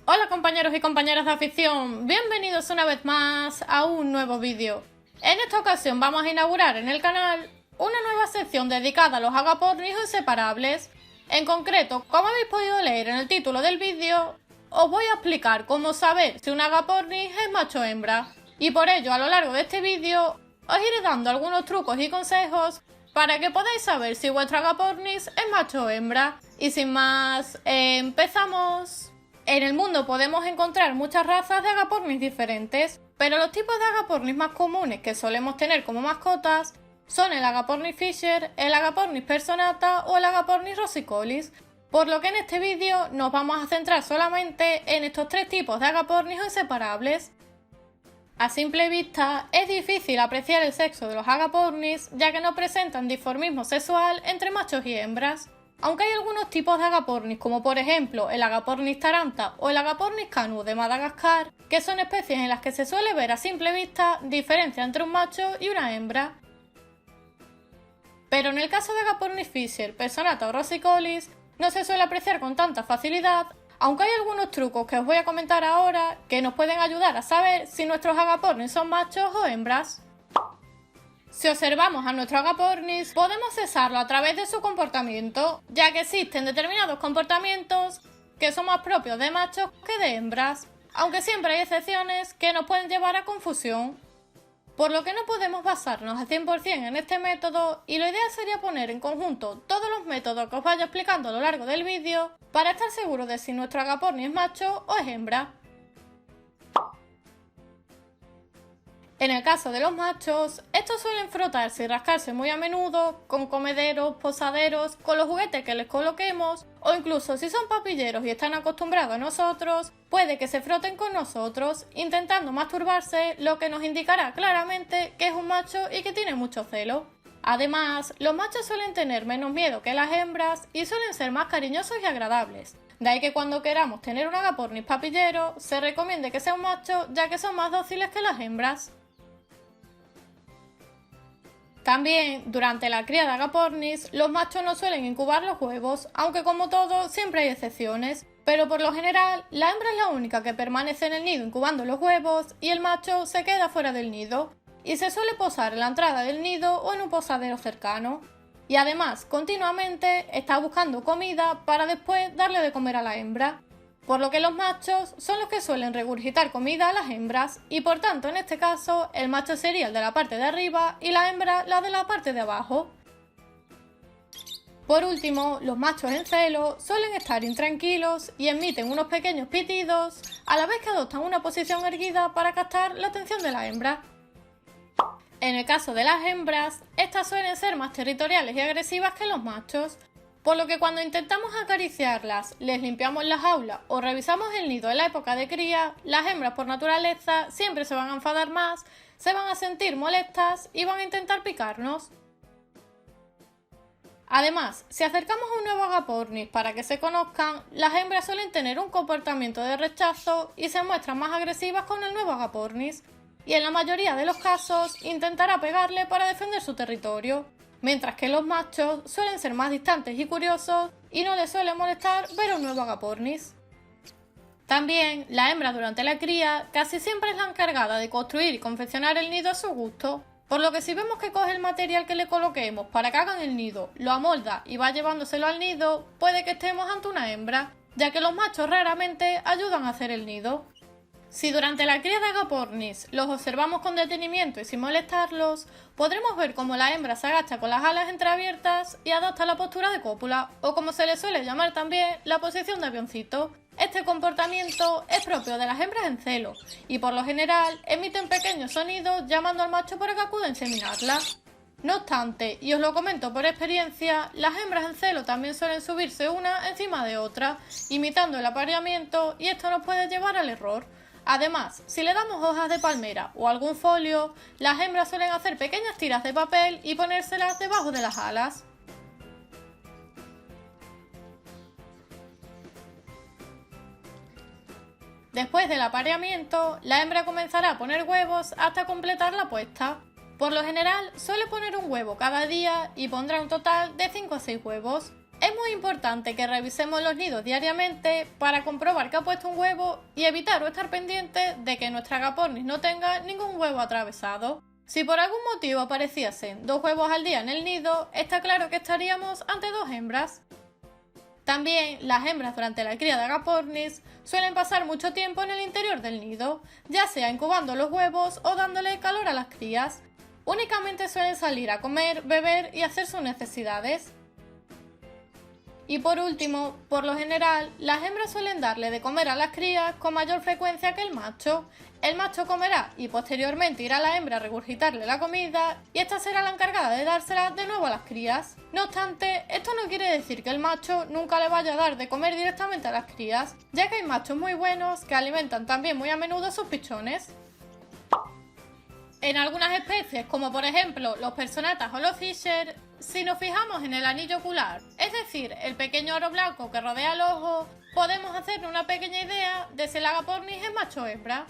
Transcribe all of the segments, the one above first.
Hola compañeros y compañeras de afición, bienvenidos una vez más a un nuevo vídeo. En esta ocasión vamos a inaugurar en el canal una nueva sección dedicada a los agapornis o inseparables. En concreto, como habéis podido leer en el título del vídeo, os voy a explicar cómo saber si un agapornis es macho o hembra. Y por ello, a lo largo de este vídeo, os iré dando algunos trucos y consejos para que podáis saber si vuestro agapornis es macho o hembra. Y sin más, empezamos. En el mundo podemos encontrar muchas razas de agapornis diferentes, pero los tipos de agapornis más comunes que solemos tener como mascotas son el agapornis Fisher, el agapornis personata o el agapornis rossicolis, por lo que en este vídeo nos vamos a centrar solamente en estos tres tipos de agapornis o inseparables. A simple vista es difícil apreciar el sexo de los agapornis, ya que no presentan dimorfismo sexual entre machos y hembras. Aunque hay algunos tipos de agapornis, como por ejemplo el agapornis taranta o el agapornis canu de Madagascar, que son especies en las que se suele ver a simple vista diferencia entre un macho y una hembra. Pero en el caso de agapornis Fisher, personata o rossicolis, no se suele apreciar con tanta facilidad, aunque hay algunos trucos que os voy a comentar ahora que nos pueden ayudar a saber si nuestros agapornis son machos o hembras. Si observamos a nuestro agapornis, podemos cesarlo a través de su comportamiento, ya que existen determinados comportamientos que son más propios de machos que de hembras, aunque siempre hay excepciones que nos pueden llevar a confusión. Por lo que no podemos basarnos al 100% en este método y lo ideal sería poner en conjunto todos los métodos que os vaya explicando a lo largo del vídeo para estar seguros de si nuestro agapornis es macho o es hembra. En el caso de los machos, estos suelen frotarse y rascarse muy a menudo con comederos, posaderos, con los juguetes que les coloquemos, o incluso si son papilleros y están acostumbrados a nosotros, puede que se froten con nosotros, intentando masturbarse, lo que nos indicará claramente que es un macho y que tiene mucho celo. Además, los machos suelen tener menos miedo que las hembras y suelen ser más cariñosos y agradables. De ahí que cuando queramos tener un agapornis papillero, se recomiende que sea un macho, ya que son más dóciles que las hembras. También, durante la cría de agapornis, los machos no suelen incubar los huevos, aunque como todo, siempre hay excepciones. Pero por lo general, la hembra es la única que permanece en el nido incubando los huevos y el macho se queda fuera del nido, y se suele posar en la entrada del nido o en un posadero cercano. Y además, continuamente está buscando comida para después darle de comer a la hembra. Por lo que los machos son los que suelen regurgitar comida a las hembras y por tanto en este caso el macho sería el de la parte de arriba y la hembra la de la parte de abajo. Por último, los machos en celo suelen estar intranquilos y emiten unos pequeños pitidos a la vez que adoptan una posición erguida para captar la atención de la hembra. En el caso de las hembras, estas suelen ser más territoriales y agresivas que los machos, por lo que cuando intentamos acariciarlas, les limpiamos la jaula o revisamos el nido en la época de cría, las hembras por naturaleza siempre se van a enfadar más, se van a sentir molestas y van a intentar picarnos. Además, si acercamos a un nuevo agapornis para que se conozcan, las hembras suelen tener un comportamiento de rechazo y se muestran más agresivas con el nuevo agapornis, y en la mayoría de los casos intentará pegarle para defender su territorio. Mientras que los machos suelen ser más distantes y curiosos y no les suele molestar ver un nuevo agapornis. También, la hembra durante la cría casi siempre es la encargada de construir y confeccionar el nido a su gusto, por lo que si vemos que coge el material que le coloquemos para que hagan el nido, lo amolda y va llevándoselo al nido, puede que estemos ante una hembra, ya que los machos raramente ayudan a hacer el nido. Si durante la cría de agapornis los observamos con detenimiento y sin molestarlos, podremos ver cómo la hembra se agacha con las alas entreabiertas y adopta la postura de cópula, o como se le suele llamar también, la posición de avioncito. Este comportamiento es propio de las hembras en celo, y por lo general emiten pequeños sonidos llamando al macho para que acuda a inseminarla. No obstante, y os lo comento por experiencia, las hembras en celo también suelen subirse una encima de otra, imitando el apareamiento, y esto nos puede llevar al error. Además, si le damos hojas de palmera o algún folio, las hembras suelen hacer pequeñas tiras de papel y ponérselas debajo de las alas. Después del apareamiento, la hembra comenzará a poner huevos hasta completar la puesta. Por lo general, suele poner un huevo cada día y pondrá un total de 5 a 6 huevos. Es muy importante que revisemos los nidos diariamente para comprobar que ha puesto un huevo y evitar o estar pendiente de que nuestra agapornis no tenga ningún huevo atravesado. Si por algún motivo apareciesen 2 huevos al día en el nido, está claro que estaríamos ante 2 hembras. También las hembras durante la cría de agapornis suelen pasar mucho tiempo en el interior del nido, ya sea incubando los huevos o dándole calor a las crías. Únicamente suelen salir a comer, beber y hacer sus necesidades. Y por último, por lo general, las hembras suelen darle de comer a las crías con mayor frecuencia que el macho. El macho comerá y posteriormente irá la hembra a regurgitarle la comida y esta será la encargada de dársela de nuevo a las crías. No obstante, esto no quiere decir que el macho nunca le vaya a dar de comer directamente a las crías, ya que hay machos muy buenos que alimentan también muy a menudo a sus pichones. En algunas especies, como por ejemplo los personatas o los fisher, si nos fijamos en el anillo ocular, es decir, el pequeño aro blanco que rodea el ojo, podemos hacernos una pequeña idea de si el agapornis es macho o hembra.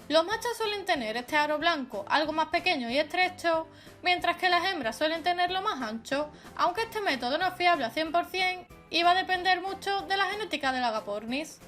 Los machos suelen tener este aro blanco algo más pequeño y estrecho, mientras que las hembras suelen tenerlo más ancho, aunque este método no es fiable al 100% y va a depender mucho de la genética del agapornis.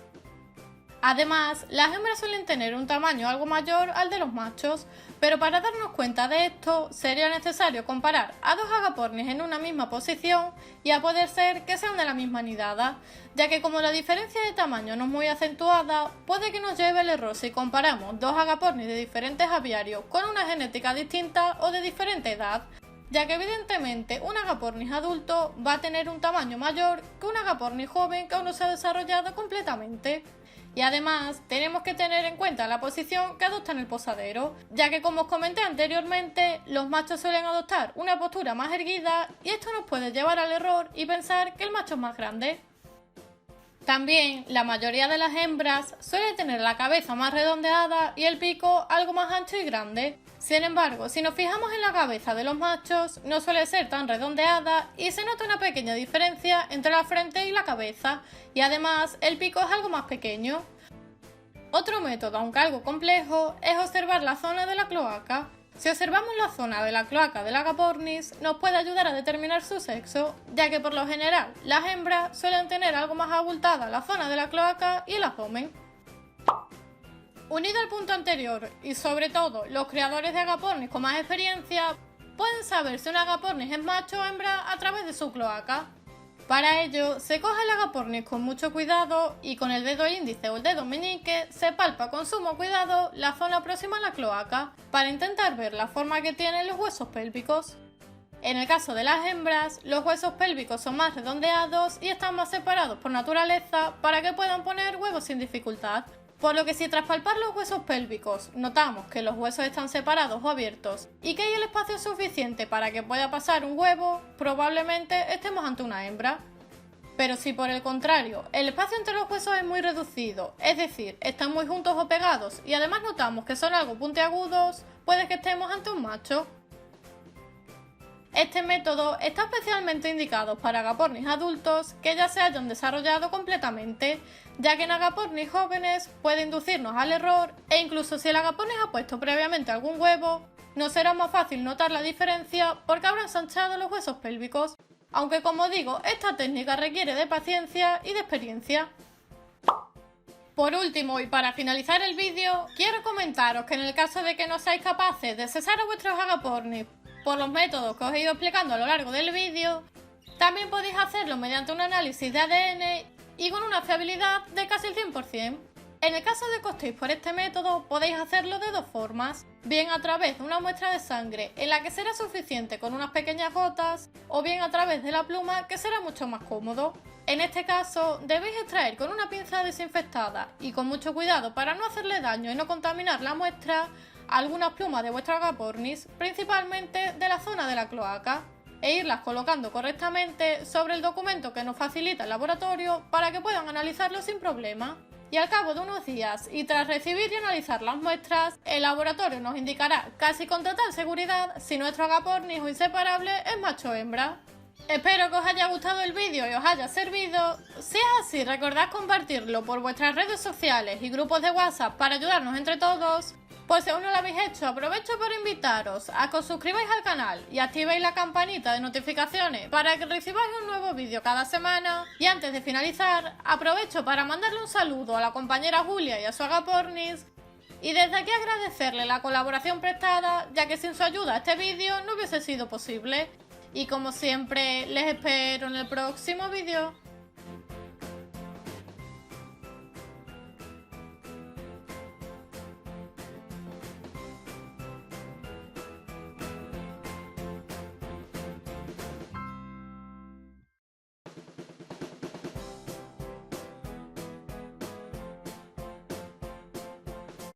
Además, las hembras suelen tener un tamaño algo mayor al de los machos, pero para darnos cuenta de esto sería necesario comparar a 2 agapornis en una misma posición y a poder ser que sean de la misma nidada, ya que como la diferencia de tamaño no es muy acentuada, puede que nos lleve el error si comparamos 2 agapornis de diferentes aviarios con una genética distinta o de diferente edad, ya que evidentemente un agapornis adulto va a tener un tamaño mayor que un agapornis joven que aún no se ha desarrollado completamente. Y además tenemos que tener en cuenta la posición que adoptan el posadero, ya que como os comenté anteriormente, los machos suelen adoptar una postura más erguida y esto nos puede llevar al error y pensar que el macho es más grande. También la mayoría de las hembras suele tener la cabeza más redondeada y el pico algo más ancho y grande. Sin embargo, si nos fijamos en la cabeza de los machos, no suele ser tan redondeada y se nota una pequeña diferencia entre la frente y la cabeza, y además el pico es algo más pequeño. Otro método, aunque algo complejo, es observar la zona de la cloaca. Si observamos la zona de la cloaca del agapornis, nos puede ayudar a determinar su sexo, ya que por lo general las hembras suelen tener algo más abultada la zona de la cloaca y el abdomen. Unido al punto anterior, y sobre todo los creadores de agapornis con más experiencia, pueden saber si un agapornis es macho o hembra a través de su cloaca. Para ello, se coge el agapornis con mucho cuidado y con el dedo índice o el dedo meñique se palpa con sumo cuidado la zona próxima a la cloaca para intentar ver la forma que tienen los huesos pélvicos. En el caso de las hembras, los huesos pélvicos son más redondeados y están más separados por naturaleza para que puedan poner huevos sin dificultad. Por lo que si tras palpar los huesos pélvicos notamos que los huesos están separados o abiertos y que hay el espacio suficiente para que pueda pasar un huevo, probablemente estemos ante una hembra. Pero si por el contrario el espacio entre los huesos es muy reducido, es decir, están muy juntos o pegados y además notamos que son algo puntiagudos, puede que estemos ante un macho. Este método está especialmente indicado para agapornis adultos que ya se hayan desarrollado completamente, ya que en agapornis jóvenes puede inducirnos al error e incluso si el agapornis ha puesto previamente algún huevo, nos será más fácil notar la diferencia porque habrá ensanchado los huesos pélvicos, aunque como digo, esta técnica requiere de paciencia y de experiencia. Por último y para finalizar el vídeo, quiero comentaros que en el caso de que no seáis capaces de cesar a vuestros agapornis por los métodos que os he ido explicando a lo largo del vídeo, también podéis hacerlo mediante un análisis de ADN y con una fiabilidad de casi el 100%. En el caso de que optéis por este método, podéis hacerlo de 2 formas, bien a través de una muestra de sangre en la que será suficiente con unas pequeñas gotas, o bien a través de la pluma que será mucho más cómodo. En este caso, debéis extraer con una pinza desinfectada y con mucho cuidado para no hacerle daño y no contaminar la muestra algunas plumas de vuestro agapornis, principalmente de la zona de la cloaca, e irlas colocando correctamente sobre el documento que nos facilita el laboratorio para que puedan analizarlo sin problema. Y al cabo de unos días y tras recibir y analizar las muestras, el laboratorio nos indicará casi con total seguridad si nuestro agapornis o inseparable es macho o hembra. Espero que os haya gustado el vídeo y os haya servido. Si es así, recordad compartirlo por vuestras redes sociales y grupos de WhatsApp para ayudarnos entre todos. Por si aún no lo habéis hecho, aprovecho para invitaros a que os suscribáis al canal y activéis la campanita de notificaciones para que recibáis un nuevo vídeo cada semana. Y antes de finalizar, aprovecho para mandarle un saludo a la compañera Julia y a su Agapornis. Y desde aquí agradecerle la colaboración prestada, ya que sin su ayuda este vídeo no hubiese sido posible. Y como siempre, les espero en el próximo vídeo.